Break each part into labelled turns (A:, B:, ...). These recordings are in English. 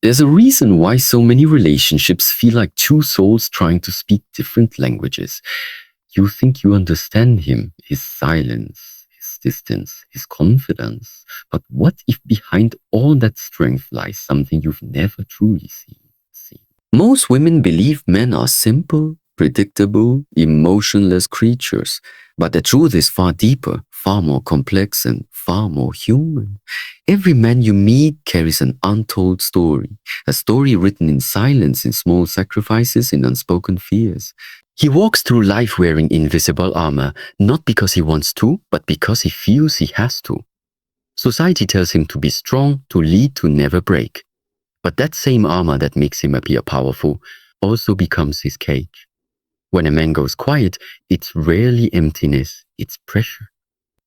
A: There's a reason why so many relationships feel like two souls trying to speak different languages. You think you understand him, his silence, his distance, his confidence. But what if behind all that strength lies something you've never truly seen? Most women believe men are simple, predictable, emotionless creatures. But the truth is far deeper, far more complex, and far more human. Every man you meet carries an untold story, a story written in silence, in small sacrifices, in unspoken fears. He walks through life wearing invisible armor, not because he wants to, but because he feels he has to. Society tells him to be strong, to lead, to never break. But that same armor that makes him appear powerful also becomes his cage. When a man goes quiet, it's rarely emptiness, it's pressure.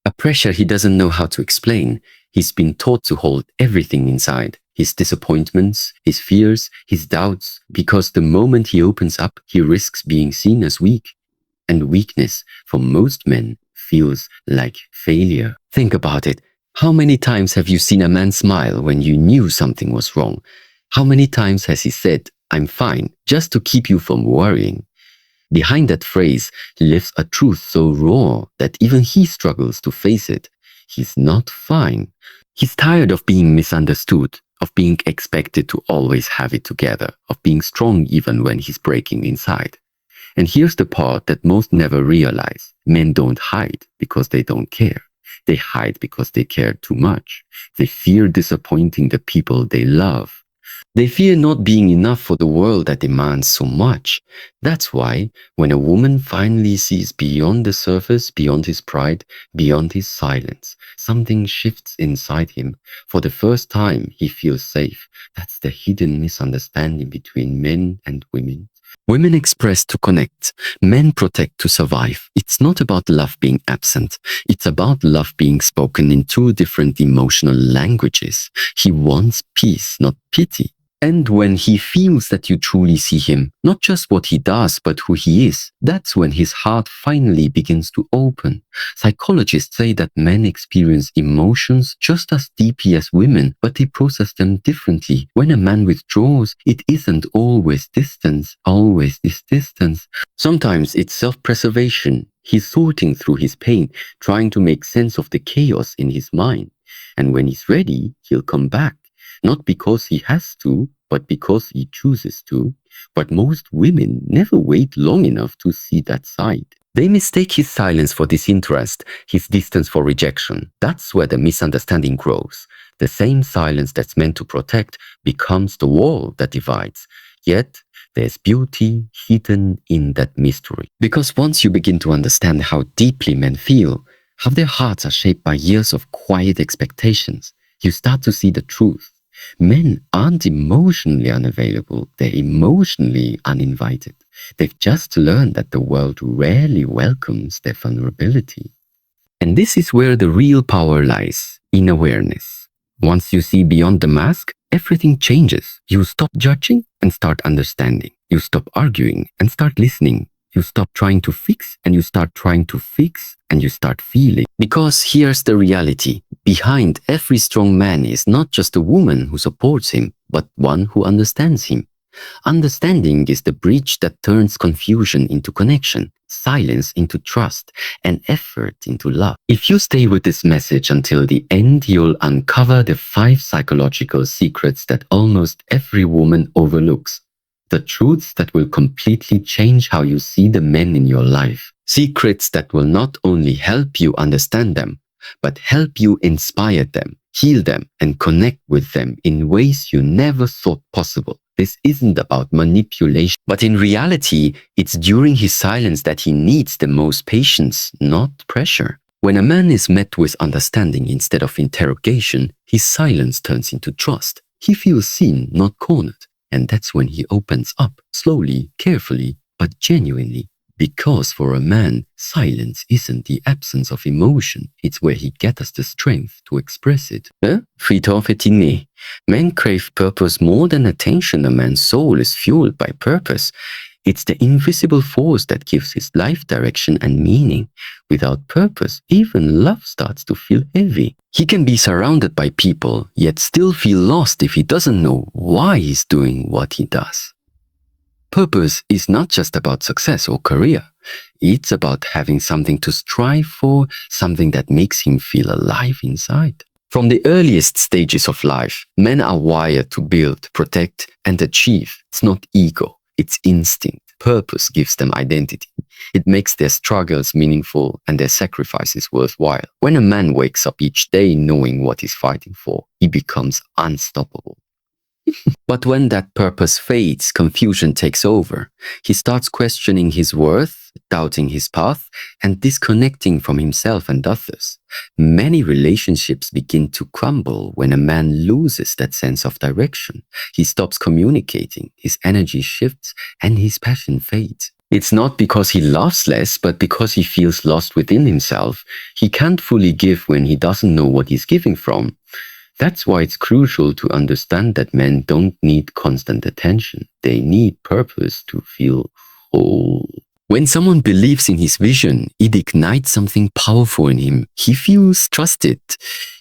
A: A pressure he doesn't know how to explain. He's been taught to hold everything inside, his disappointments, his fears, his doubts, because the moment he opens up, he risks being seen as weak. And weakness, for most men, feels like failure. Think about it. How many times have you seen a man smile when you knew something was wrong? How many times has he said, "I'm fine," just to keep you from worrying? Behind that phrase lives a truth so raw that even he struggles to face it. He's not fine. He's tired of being misunderstood, of being expected to always have it together, of being strong even when he's breaking inside. And here's the part that most never realize. Men don't hide because they don't care. They hide because they care too much. They fear disappointing the people they love. They fear not being enough for the world that demands so much. That's why, when a woman finally sees beyond the surface, beyond his pride, beyond his silence, something shifts inside him. For the first time, he feels safe. That's the hidden misunderstanding between men and women. Women express to connect, men protect to survive. It's not about love being absent. It's about love being spoken in two different emotional languages. He wants peace, not pity. And when he feels that you truly see him, not just what he does, but who he is, that's when his heart finally begins to open. Psychologists say that men experience emotions just as deeply as women, but they process them differently. When a man withdraws, it isn't always distance, always this distance. Sometimes it's self-preservation. He's sorting through his pain, trying to make sense of the chaos in his mind. And when he's ready, he'll come back. Not because he has to, but because he chooses to. But most women never wait long enough to see that side. They mistake his silence for disinterest, his distance for rejection. That's where the misunderstanding grows. The same silence that's meant to protect becomes the wall that divides. Yet, there's beauty hidden in that mystery. Because once you begin to understand how deeply men feel, how their hearts are shaped by years of quiet expectations, you start to see the truth. Men aren't emotionally unavailable, they're emotionally uninvited. They've just learned that the world rarely welcomes their vulnerability. And this is where the real power lies, in awareness. Once you see beyond the mask, everything changes. You stop judging and start understanding. You stop arguing and start listening. You stop trying to fix and you start trying to fix and you start feeling. Because here's the reality. Behind every strong man is not just a woman who supports him, but one who understands him. Understanding is the bridge that turns confusion into connection, silence into trust, and effort into love. If you stay with this message until the end, you'll uncover the 5 psychological secrets that almost every woman overlooks. The truths that will completely change how you see the men in your life. Secrets that will not only help you understand them, but help you inspire them, heal them, and connect with them in ways you never thought possible. This isn't about manipulation, but in reality, it's during his silence that he needs the most patience, not pressure. When a man is met with understanding instead of interrogation, his silence turns into trust. He feels seen, not cornered. And that's when he opens up, slowly, carefully, but genuinely. Because for a man, silence isn't the absence of emotion, it's where he gets the strength to express it. Friedhof est inné. Men crave purpose more than attention. A man's soul is fueled by purpose. It's the invisible force that gives his life direction and meaning. Without purpose, even love starts to feel heavy. He can be surrounded by people, yet still feel lost if he doesn't know why he's doing what he does. Purpose is not just about success or career. It's about having something to strive for, something that makes him feel alive inside. From the earliest stages of life, men are wired to build, protect, and achieve. It's not ego, it's instinct. Purpose gives them identity. It makes their struggles meaningful and their sacrifices worthwhile. When a man wakes up each day knowing what he's fighting for, he becomes unstoppable. But when that purpose fades, confusion takes over. He starts questioning his worth, doubting his path, and disconnecting from himself and others. Many relationships begin to crumble when a man loses that sense of direction. He stops communicating, his energy shifts, and his passion fades. It's not because he loves less, but because he feels lost within himself. He can't fully give when he doesn't know what he's giving from. That's why it's crucial to understand that men don't need constant attention. They need purpose to feel whole. When someone believes in his vision, it ignites something powerful in him. He feels trusted.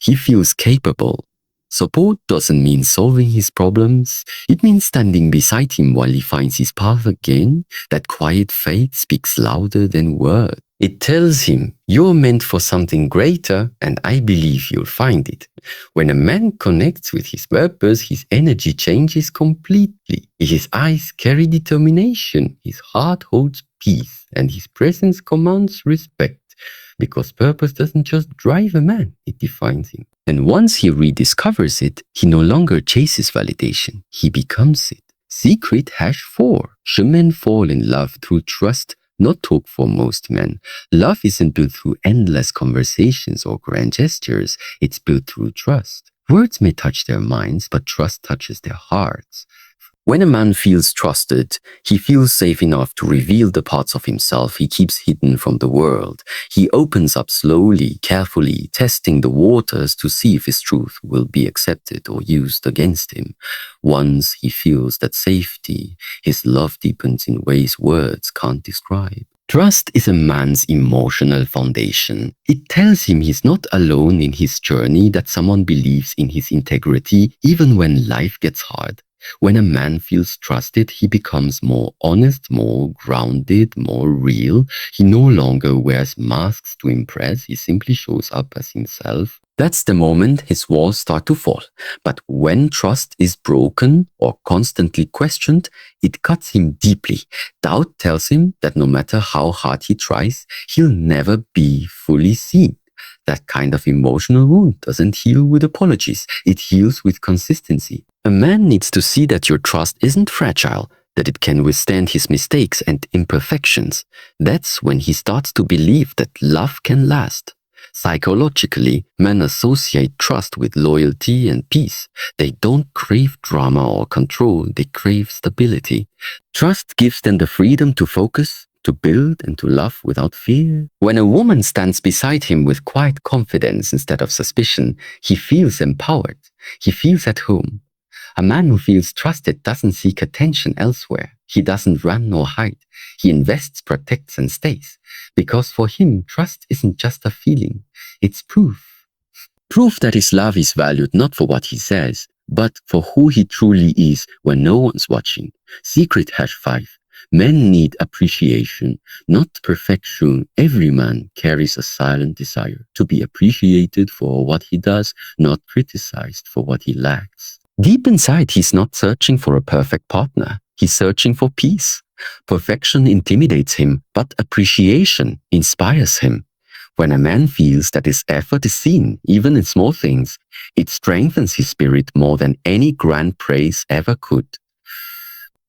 A: He feels capable. Support doesn't mean solving his problems. It means standing beside him while he finds his path again. That quiet faith speaks louder than words. It tells him, you're meant for something greater, and I believe you'll find it. When a man connects with his purpose, his energy changes completely. His eyes carry determination, his heart holds peace, and his presence commands respect. Because purpose doesn't just drive a man, it defines him. And once he rediscovers it, he no longer chases validation, he becomes it. Secret #4. Men fall in love through trust, not talk for most men. Love isn't built through endless conversations or grand gestures. It's built through trust. Words may touch their minds, but trust touches their hearts. When a man feels trusted, he feels safe enough to reveal the parts of himself he keeps hidden from the world. He opens up slowly, carefully, testing the waters to see if his truth will be accepted or used against him. Once he feels that safety, his love deepens in ways words can't describe. Trust is a man's emotional foundation. It tells him he's not alone in his journey, that someone believes in his integrity even when life gets hard. When a man feels trusted, he becomes more honest, more grounded, more real. He no longer wears masks to impress, he simply shows up as himself. That's the moment his walls start to fall. But when trust is broken or constantly questioned, it cuts him deeply. Doubt tells him that no matter how hard he tries, he'll never be fully seen. That kind of emotional wound doesn't heal with apologies, it heals with consistency. A man needs to see that your trust isn't fragile, that it can withstand his mistakes and imperfections. That's when he starts to believe that love can last. Psychologically, men associate trust with loyalty and peace. They don't crave drama or control, they crave stability. Trust gives them the freedom to focus, to build, and to love without fear. When a woman stands beside him with quiet confidence instead of suspicion, he feels empowered. He feels at home. A man who feels trusted doesn't seek attention elsewhere. He doesn't run nor hide. He invests, protects, and stays. Because for him, trust isn't just a feeling. It's proof. Proof that his love is valued not for what he says, but for who he truly is when no one's watching. Secret #5. Men need appreciation, not perfection. Every man carries a silent desire to be appreciated for what he does, not criticized for what he lacks. Deep inside, he's not searching for a perfect partner. He's searching for peace. Perfection intimidates him, but appreciation inspires him. When a man feels that his effort is seen, even in small things, it strengthens his spirit more than any grand praise ever could.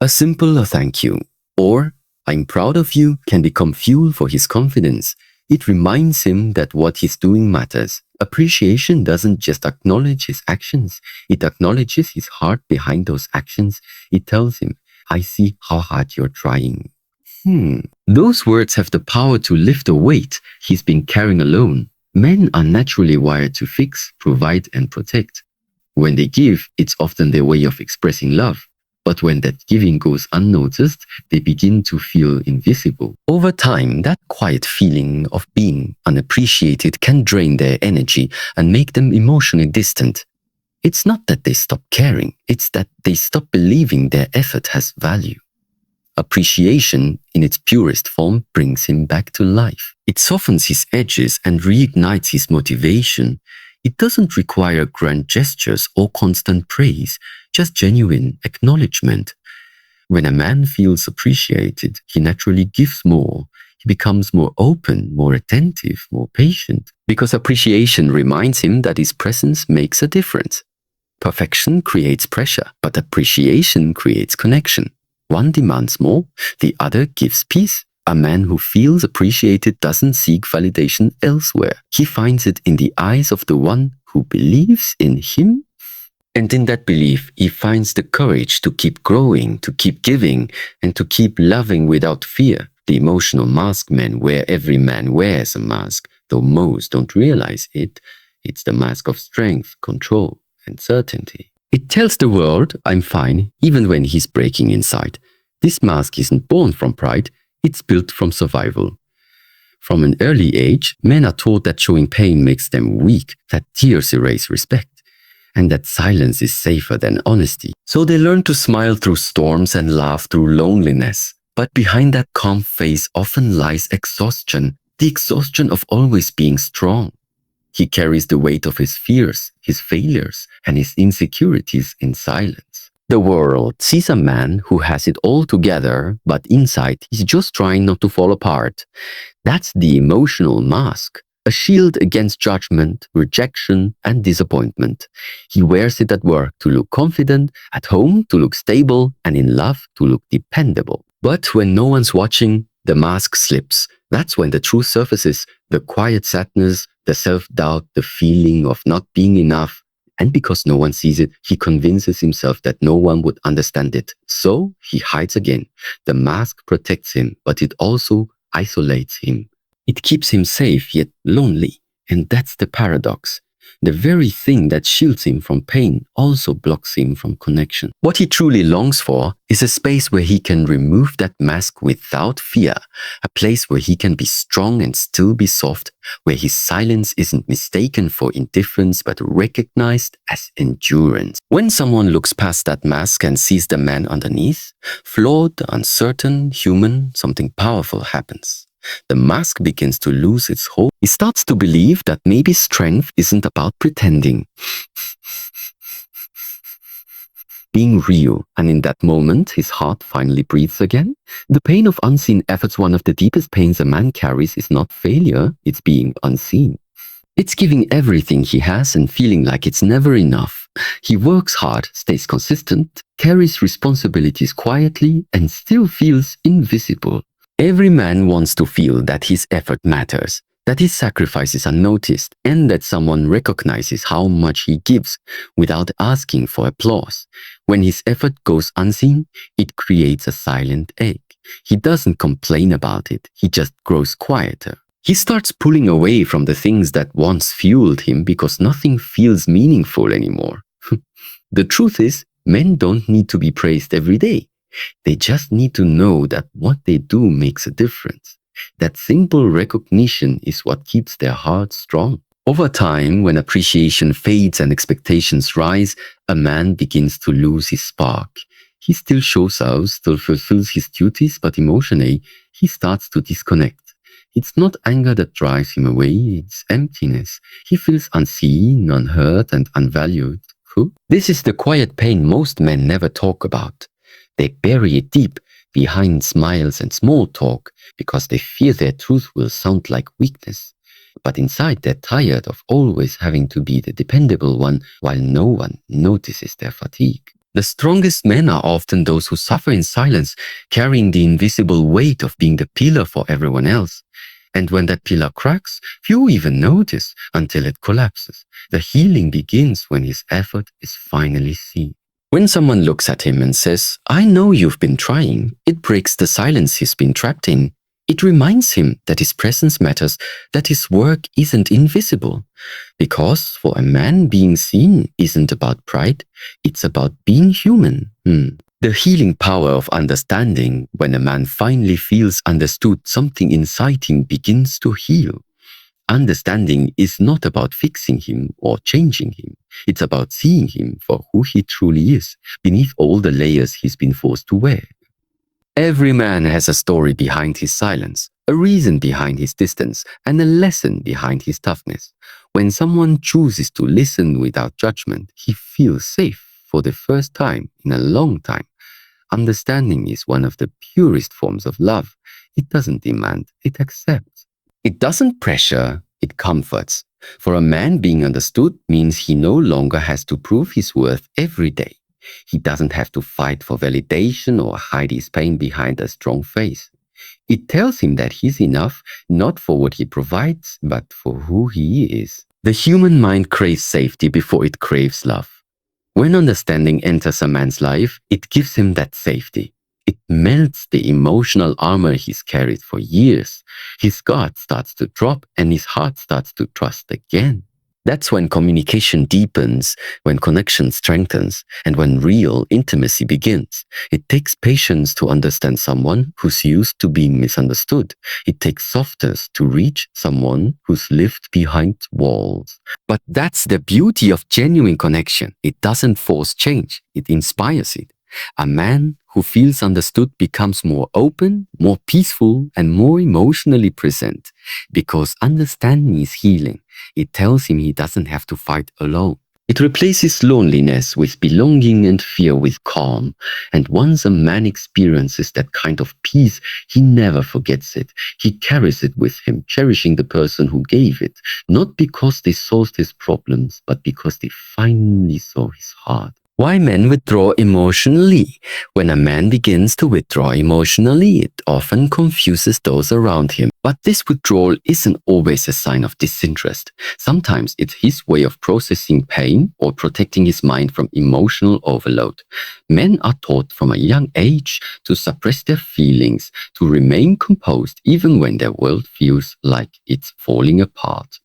A: A simple thank you, or I'm proud of you, can become fuel for his confidence. It reminds him that what he's doing matters. Appreciation doesn't just acknowledge his actions, it acknowledges his heart behind those actions. It tells him, I see how hard you're trying. Those words have the power to lift a weight he's been carrying alone. Men are naturally wired to fix, provide, and protect. When they give, it's often their way of expressing love. But when that giving goes unnoticed, they begin to feel invisible. Over time, that quiet feeling of being unappreciated can drain their energy and make them emotionally distant. It's not that they stop caring, it's that they stop believing their effort has value. Appreciation, in its purest form, brings him back to life. It softens his edges and reignites his motivation. It doesn't require grand gestures or constant praise, just genuine acknowledgement. When a man feels appreciated, he naturally gives more. He becomes more open, more attentive, more patient, because appreciation reminds him that his presence makes a difference. Perfection creates pressure, but appreciation creates connection. One demands more, the other gives peace. A man who feels appreciated doesn't seek validation elsewhere. He finds it in the eyes of the one who believes in him. And in that belief, he finds the courage to keep growing, to keep giving, and to keep loving without fear. The emotional mask men wear, every man wears a mask, though most don't realize it. It's the mask of strength, control, and certainty. It tells the world, I'm fine, even when he's breaking inside. This mask isn't born from pride, it's built from survival. From an early age, men are taught that showing pain makes them weak, that tears erase respect, and that silence is safer than honesty. So they learn to smile through storms and laugh through loneliness. But behind that calm face often lies exhaustion, the exhaustion of always being strong. He carries the weight of his fears, his failures, and his insecurities in silence. The world sees a man who has it all together, but inside he's just trying not to fall apart. That's the emotional mask, a shield against judgment, rejection, and disappointment. He wears it at work to look confident, at home to look stable, and in love to look dependable. But when no one's watching, the mask slips. That's when the truth surfaces, the quiet sadness, the self-doubt, the feeling of not being enough. And because no one sees it, he convinces himself that no one would understand it. So he hides again. The mask protects him, but it also isolates him. It keeps him safe yet lonely. And that's the paradox. The very thing that shields him from pain also blocks him from connection. What he truly longs for is a space where he can remove that mask without fear, a place where he can be strong and still be soft, where his silence isn't mistaken for indifference but recognized as endurance. When someone looks past that mask and sees the man underneath, flawed, uncertain, human, something powerful happens. The mask begins to lose its hold. He starts to believe that maybe strength isn't about pretending. Being real, and in that moment, his heart finally breathes again. The pain of unseen efforts, one of the deepest pains a man carries, is not failure, it's being unseen. It's giving everything he has and feeling like it's never enough. He works hard, stays consistent, carries responsibilities quietly, and still feels invisible. Every man wants to feel that his effort matters, that his sacrifices are noticed, and that someone recognizes how much he gives without asking for applause. When his effort goes unseen, it creates a silent ache. He doesn't complain about it, he just grows quieter. He starts pulling away from the things that once fueled him because nothing feels meaningful anymore. The truth is, men don't need to be praised every day. They just need to know that what they do makes a difference. That simple recognition is what keeps their hearts strong. Over time, when appreciation fades and expectations rise, a man begins to lose his spark. He still shows up, still fulfills his duties, but emotionally, he starts to disconnect. It's not anger that drives him away, it's emptiness. He feels unseen, unheard, and unvalued. This is the quiet pain most men never talk about. They bury it deep behind smiles and small talk because they fear their truth will sound like weakness. But inside they're tired of always having to be the dependable one while no one notices their fatigue. The strongest men are often those who suffer in silence, carrying the invisible weight of being the pillar for everyone else. And when that pillar cracks, few even notice until it collapses. The healing begins when his effort is finally seen. When someone looks at him and says, I know you've been trying, it breaks the silence he's been trapped in. It reminds him that his presence matters, that his work isn't invisible. Because for a man, being seen isn't about pride, it's about being human. The healing power of understanding, when a man finally feels understood, something inside him begins to heal. Understanding is not about fixing him or changing him. It's about seeing him for who he truly is, beneath all the layers he's been forced to wear. Every man has a story behind his silence, a reason behind his distance, and a lesson behind his toughness. When someone chooses to listen without judgment, he feels safe for the first time in a long time. Understanding is one of the purest forms of love. It doesn't demand, it accepts. It doesn't pressure, it comforts. For a man, being understood means he no longer has to prove his worth every day. He doesn't have to fight for validation or hide his pain behind a strong face. It tells him that he's enough, not for what he provides, but for who he is. The human mind craves safety before it craves love. When understanding enters a man's life, it gives him that safety. It melts the emotional armor he's carried for years. His guard starts to drop and his heart starts to trust again. That's when communication deepens, when connection strengthens, and when real intimacy begins. It takes patience to understand someone who's used to being misunderstood. It takes softness to reach someone who's lived behind walls. But that's the beauty of genuine connection. It doesn't force change, it inspires it. A man who feels understood becomes more open, more peaceful, and more emotionally present. Because understanding is healing. It tells him he doesn't have to fight alone. It replaces loneliness with belonging and fear with calm. And once a man experiences that kind of peace, he never forgets it. He carries it with him, cherishing the person who gave it. Not because they solved his problems, but because they finally saw his heart. Why men withdraw emotionally? When a man begins to withdraw emotionally, it often confuses those around him. But this withdrawal isn't always a sign of disinterest. Sometimes it's his way of processing pain or protecting his mind from emotional overload. Men are taught from a young age to suppress their feelings, to remain composed even when their world feels like it's falling apart.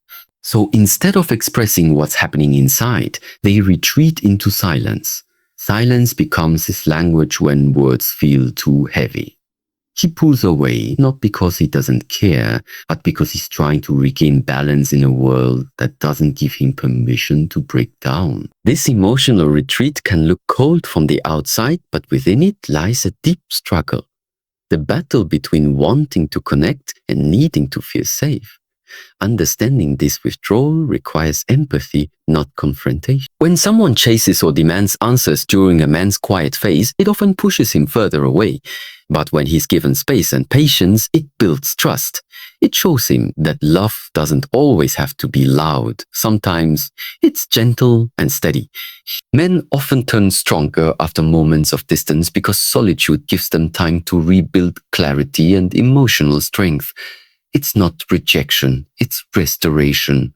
A: So instead of expressing what's happening inside, they retreat into silence. Silence becomes his language when words feel too heavy. He pulls away, not because he doesn't care, but because he's trying to regain balance in a world that doesn't give him permission to break down. This emotional retreat can look cold from the outside, but within it lies a deep struggle. The battle between wanting to connect and needing to feel safe. Understanding this withdrawal requires empathy, not confrontation. When someone chases or demands answers during a man's quiet phase, it often pushes him further away. But when he's given space and patience, it builds trust. It shows him that love doesn't always have to be loud. Sometimes it's gentle and steady. Men often turn stronger after moments of distance because solitude gives them time to rebuild clarity and emotional strength. It's not rejection, it's restoration.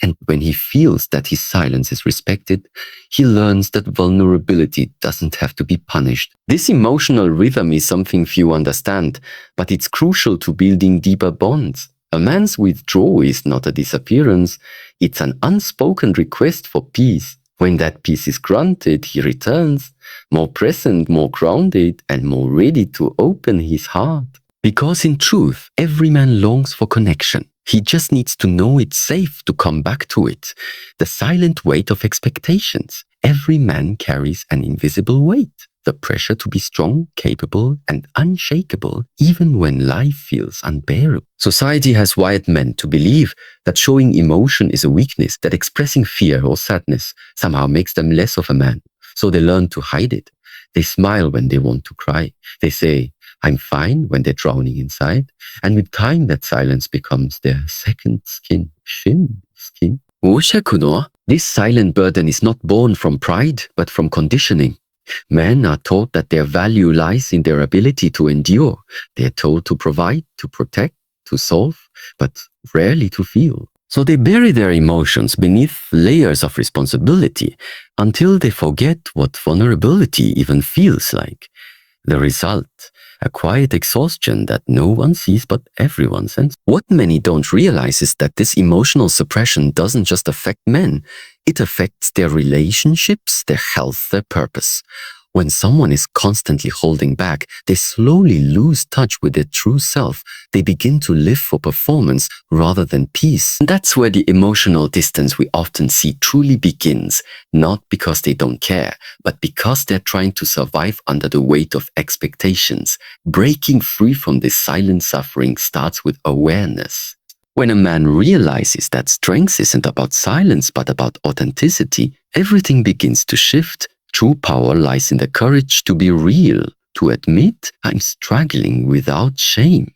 A: And when he feels that his silence is respected, he learns that vulnerability doesn't have to be punished. This emotional rhythm is something few understand, but it's crucial to building deeper bonds. A man's withdrawal is not a disappearance, it's an unspoken request for peace. When that peace is granted, he returns, more present, more grounded, and more ready to open his heart. Because in truth, every man longs for connection. He just needs to know it's safe to come back to it. The silent weight of expectations. Every man carries an invisible weight. The pressure to be strong, capable, and unshakable, even when life feels unbearable. Society has wired men to believe that showing emotion is a weakness, that expressing fear or sadness somehow makes them less of a man. So they learn to hide it. They smile when they want to cry. They say, I'm fine, when they're drowning inside. And with time, that silence becomes their second skin. Skin. This silent burden is not born from pride, but from conditioning. Men are taught that their value lies in their ability to endure. They are told to provide, to protect, to solve, but rarely to feel. So they bury their emotions beneath layers of responsibility until they forget what vulnerability even feels like. The result, a quiet exhaustion that no one sees but everyone senses. What many don't realize is that this emotional suppression doesn't just affect men, it affects their relationships, their health, their purpose. When someone is constantly holding back, they slowly lose touch with their true self. They begin to live for performance rather than peace. And that's where the emotional distance we often see truly begins, not because they don't care, but because they're trying to survive under the weight of expectations. Breaking free from this silent suffering starts with awareness. When a man realizes that strength isn't about silence but about authenticity, everything begins to shift. True power lies in the courage to be real, to admit I'm struggling without shame.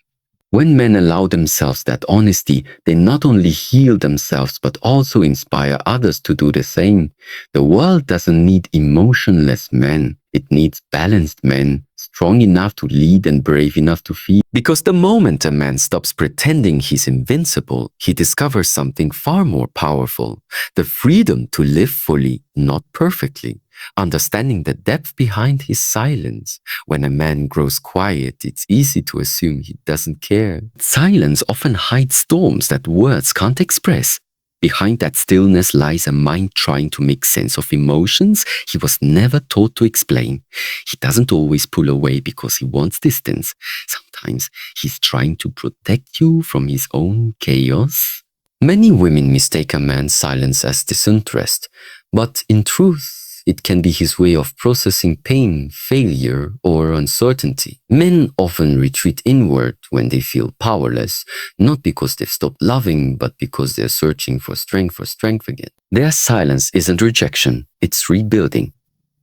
A: When men allow themselves that honesty, they not only heal themselves but also inspire others to do the same. The world doesn't need emotionless men. It needs balanced men, strong enough to lead and brave enough to feel. Because the moment a man stops pretending he's invincible, he discovers something far more powerful: the freedom to live fully, not perfectly. Understanding the depth behind his silence. When a man grows quiet, it's easy to assume he doesn't care. Silence often hides storms that words can't express. Behind that stillness lies a mind trying to make sense of emotions he was never taught to explain. He doesn't always pull away because he wants distance. Sometimes he's trying to protect you from his own chaos. Many women mistake a man's silence as disinterest, but in truth, it can be his way of processing pain, failure, or uncertainty. Men often retreat inward when they feel powerless, not because they've stopped loving, but because they're searching for strength again. Their silence isn't rejection, it's rebuilding.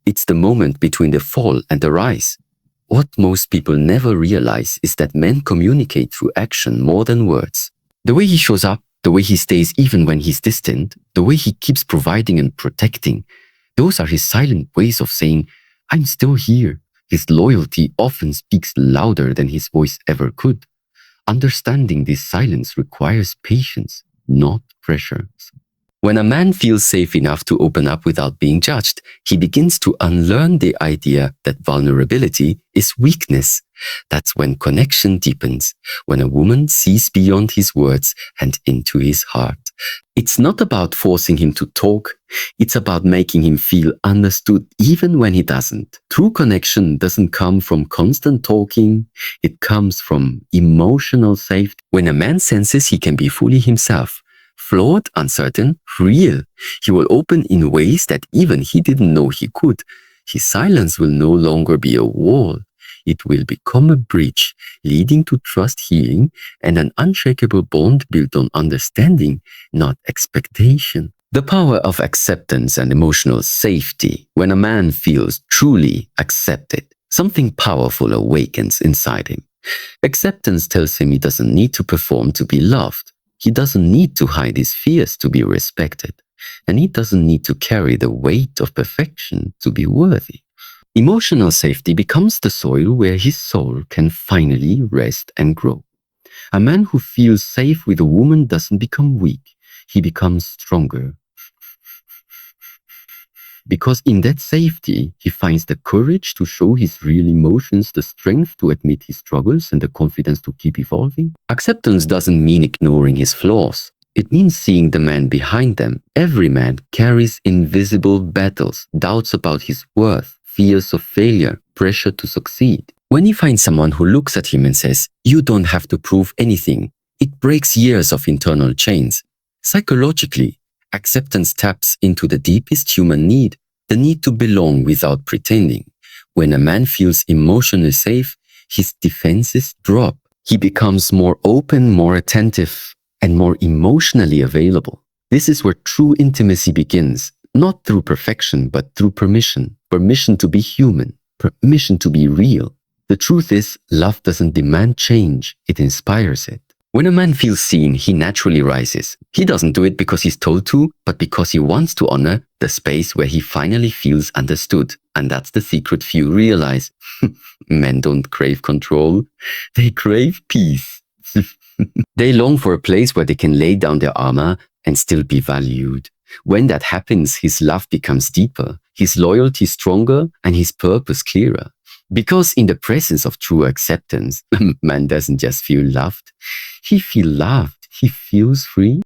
A: It's the moment between the fall and the rise. What most people never realize is that men communicate through action more than words. The way he shows up, the way he stays even when he's distant, the way he keeps providing and protecting, those are his silent ways of saying, I'm still here. His loyalty often speaks louder than his voice ever could. Understanding this silence requires patience, not pressure. When a man feels safe enough to open up without being judged, he begins to unlearn the idea that vulnerability is weakness. That's when connection deepens, when a woman sees beyond his words and into his heart. It's not about forcing him to talk, it's about making him feel understood even when he doesn't. True connection doesn't come from constant talking, it comes from emotional safety. When a man senses he can be fully himself, flawed, uncertain, real, he will open in ways that even he didn't know he could. His silence will no longer be a wall. It will become a bridge leading to trust, healing, and an unshakable bond built on understanding, not expectation. The power of acceptance and emotional safety. When a man feels truly accepted, something powerful awakens inside him. Acceptance tells him he doesn't need to perform to be loved. He doesn't need to hide his fears to be respected. And he doesn't need to carry the weight of perfection to be worthy. Emotional safety becomes the soil where his soul can finally rest and grow. A man who feels safe with a woman doesn't become weak. He becomes stronger. Because in that safety, he finds the courage to show his real emotions, the strength to admit his struggles, and the confidence to keep evolving. Acceptance doesn't mean ignoring his flaws. It means seeing the man behind them. Every man carries invisible battles, doubts about his worth, fears of failure, pressure to succeed. When he finds someone who looks at him and says, "You don't have to prove anything," it breaks years of internal chains. Psychologically, acceptance taps into the deepest human need, the need to belong without pretending. When a man feels emotionally safe, his defenses drop. He becomes more open, more attentive, and more emotionally available. This is where true intimacy begins, not through perfection, but through permission. Permission to be human, permission to be real. The truth is, love doesn't demand change, it inspires it. When a man feels seen, he naturally rises. He doesn't do it because he's told to, but because he wants to honor the space where he finally feels understood. And that's the secret few realize. Men don't crave control, they crave peace. They long for a place where they can lay down their armor and still be valued. When that happens, his love becomes deeper, his loyalty stronger, and his purpose clearer. Because in the presence of true acceptance, man doesn't just feel loved, he feels loved, he feels free.